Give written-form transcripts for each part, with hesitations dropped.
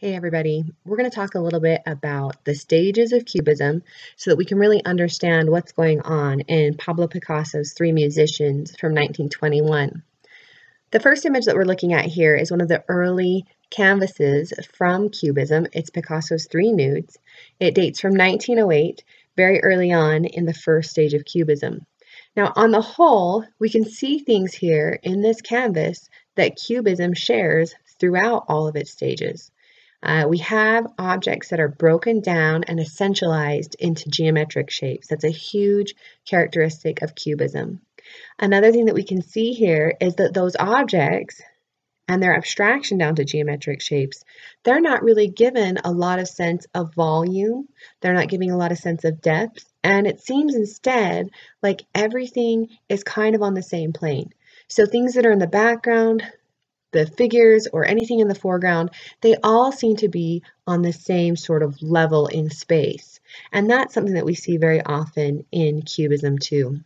Hey everybody, we're going to talk a little bit about the stages of Cubism so that we can really understand what's going on in Pablo Picasso's Three Musicians from 1921. The first image that we're looking at here is one of the early canvases from Cubism. It's Picasso's Three Nudes. It dates from 1908, very early on in the first stage of Cubism. Now, on the whole, we can see things here in this canvas that Cubism shares throughout all of its stages. We have objects that are broken down and essentialized into geometric shapes. That's a huge characteristic of Cubism. Another thing that we can see here is that those objects and their abstraction down to geometric shapes, they're not really given a lot of sense of volume. They're not giving a lot of sense of depth. And it seems instead like everything is kind of on the same plane. So things that are in the background, the figures or anything in the foreground, they all seem to be on the same sort of level in space. And that's something that we see very often in Cubism too.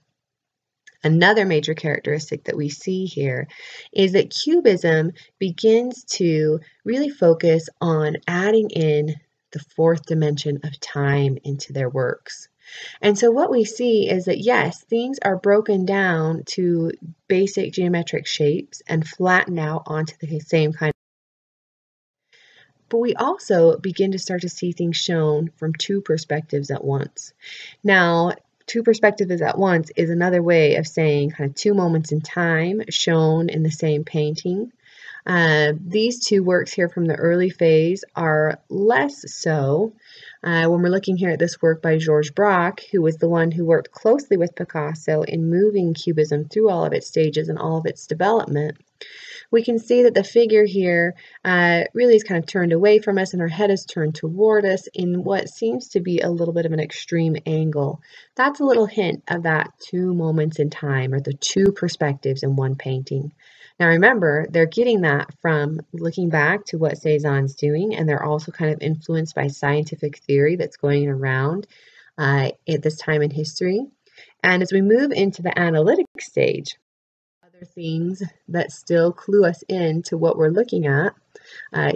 Another major characteristic that we see here is that Cubism begins to really focus on adding in the fourth dimension of time into their works. And so what we see is that, yes, things are broken down to basic geometric shapes and flattened out onto the same kind. But we also begin to start to see things shown from two perspectives at once. Now, two perspectives at once is another way of saying kind of two moments in time shown in the same painting. These two works here from the early phase are less so. When we're looking here at this work by Georges Braque, who was the one who worked closely with Picasso in moving Cubism through all of its stages and all of its development, we can see that the figure here really is kind of turned away from us and her head is turned toward us in what seems to be a little bit of an extreme angle. That's a little hint of that two moments in time or the two perspectives in one painting. Now remember, they're getting that from looking back to what Cézanne's doing, and they're also kind of influenced by scientific theory that's going around at this time in history. And as we move into the analytic stage, other things that still clue us in to what we're looking at,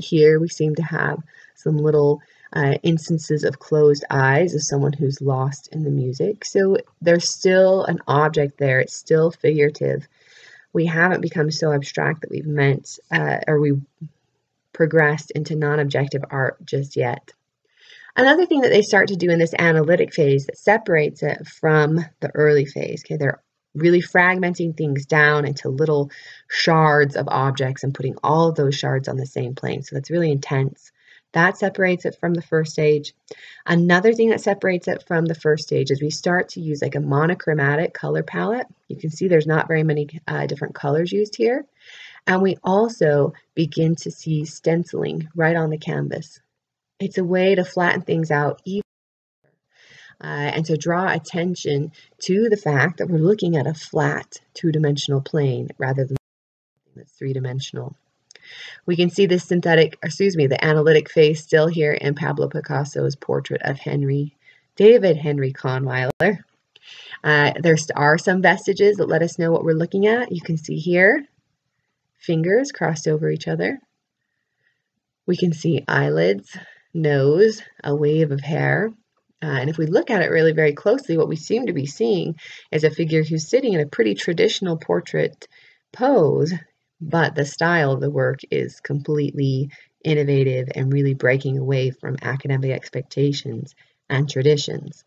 here we seem to have some little instances of closed eyes of someone who's lost in the music. So there's still an object there, it's still figurative. We haven't become so abstract that we've meant or we progressed into non-objective art just yet. Another thing that they start to do in this analytic phase that separates it from the early phase, okay, they're really fragmenting things down into little shards of objects and putting all of those shards on the same plane. So that's really intense. That separates it from the first stage. Another thing that separates it from the first stage is we start to use like a monochromatic color palette. You can see there's not very many different colors used here. And we also begin to see stenciling right on the canvas. It's a way to flatten things out even and to draw attention to the fact that we're looking at a flat two-dimensional plane rather than something that's three-dimensional. We can see this the analytic phase still here in Pablo Picasso's portrait of David Henry Kahnweiler. There are some vestiges that let us know what we're looking at. You can see here, fingers crossed over each other. We can see eyelids, nose, a wave of hair. And if we look at it really very closely, what we seem to be seeing is a figure who's sitting in a pretty traditional portrait pose, but the style of the work is completely innovative and really breaking away from academic expectations and traditions.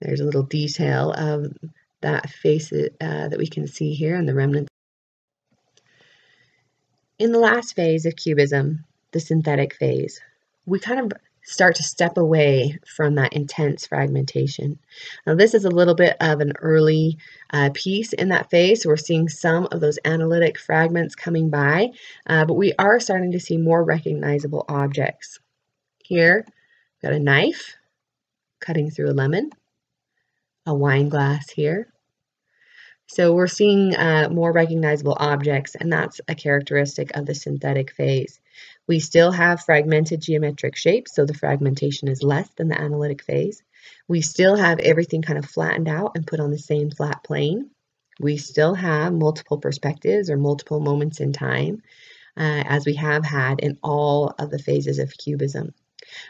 There's a little detail of that face that we can see here in the remnants. In the last phase of Cubism, the synthetic phase, we kind of start to step away from that intense fragmentation. Now this is a little bit of an early piece in that phase, so we're seeing some of those analytic fragments coming by, but we are starting to see more recognizable objects. Here, we've got a knife cutting through a lemon, a wine glass here. So we're seeing more recognizable objects, and that's a characteristic of the synthetic phase. We still have fragmented geometric shapes, so the fragmentation is less than the analytic phase. We still have everything kind of flattened out and put on the same flat plane. We still have multiple perspectives or multiple moments in time. as we have had in all of the phases of Cubism.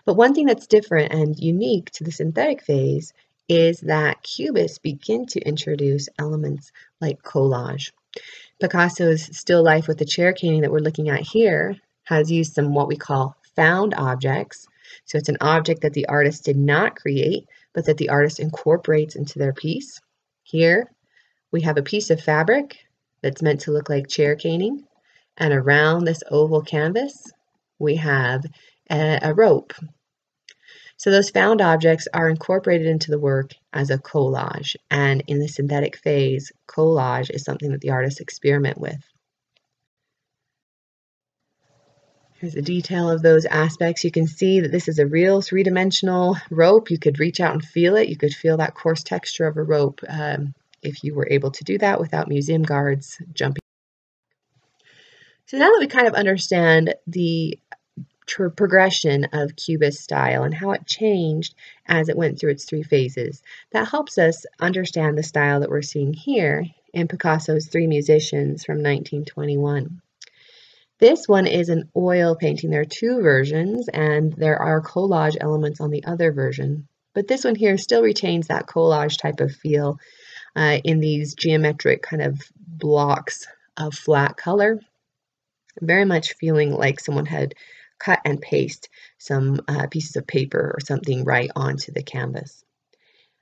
But one thing that's different and unique to the synthetic phase is that Cubists begin to introduce elements like collage. Picasso's still life with the chair caning that we're looking at here has used some what we call found objects. So it's an object that the artist did not create, but that the artist incorporates into their piece. Here we have a piece of fabric that's meant to look like chair caning, and around this oval canvas we have a rope. So those found objects are incorporated into the work as a collage, and in the synthetic phase, collage is something that the artists experiment with. Here's a detail of those aspects. You can see that this is a real three-dimensional rope. You could reach out and feel it. You could feel that coarse texture of a rope if you were able to do that without museum guards jumping. So now that we kind of understand the progression of Cubist style and how it changed as it went through its three phases, that helps us understand the style that we're seeing here in Picasso's Three Musicians from 1921. This one is an oil painting. There are two versions, and there are collage elements on the other version, but this one here still retains that collage type of feel in these geometric kind of blocks of flat color, very much feeling like someone had cut and paste some pieces of paper or something right onto the canvas.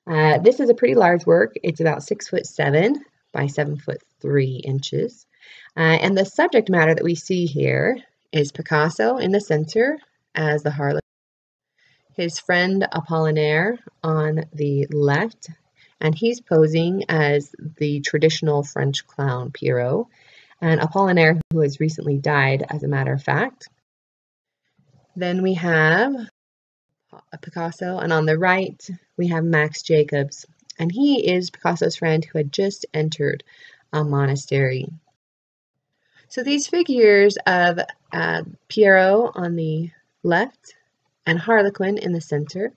This is a pretty large work. It's about 6'7" by 7'3" inches. And the subject matter that we see here is Picasso in the center as the harlot, his friend Apollinaire on the left, and he's posing as the traditional French clown Pierrot, and Apollinaire, who has recently died, as a matter of fact. Then we have Picasso, and on the right we have Max Jacobs, and he is Picasso's friend who had just entered a monastery. So these figures of Pierrot on the left and Harlequin in the center,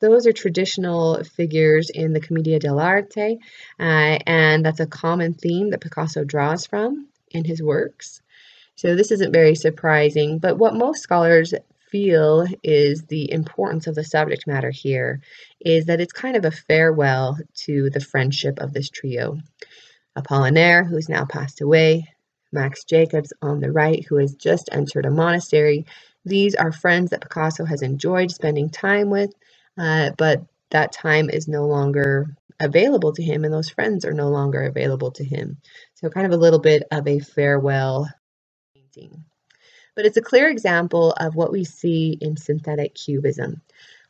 those are traditional figures in the Commedia dell'arte, and that's a common theme that Picasso draws from in his works. So this isn't very surprising, but what most scholars feel is the importance of the subject matter here is that it's kind of a farewell to the friendship of this trio. Apollinaire, who's now passed away, Max Jacobs on the right, who has just entered a monastery. These are friends that Picasso has enjoyed spending time with, but that time is no longer available to him, and those friends are no longer available to him. So kind of a little bit of a farewell painting. But it's a clear example of what we see in synthetic cubism.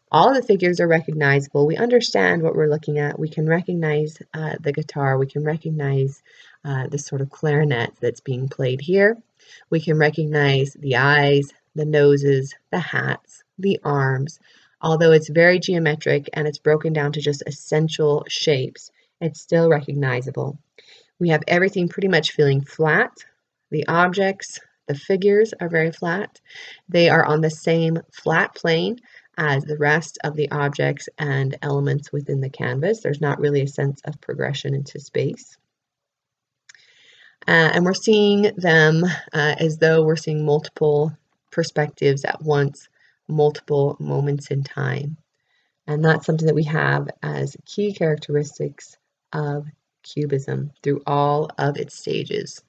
All of the figures are recognizable. We understand what we're looking at. We can recognize the guitar. We can recognize this sort of clarinet that's being played here. We can recognize the eyes, the noses, the hats, the arms. Although it's very geometric and it's broken down to just essential shapes, it's still recognizable. We have everything pretty much feeling flat. The objects, the figures are very flat. They are on the same flat plane as the rest of the objects and elements within the canvas. There's not really a sense of progression into space. And we're seeing them as though we're seeing multiple perspectives at once, multiple moments in time. And that's something that we have as key characteristics of Cubism through all of its stages.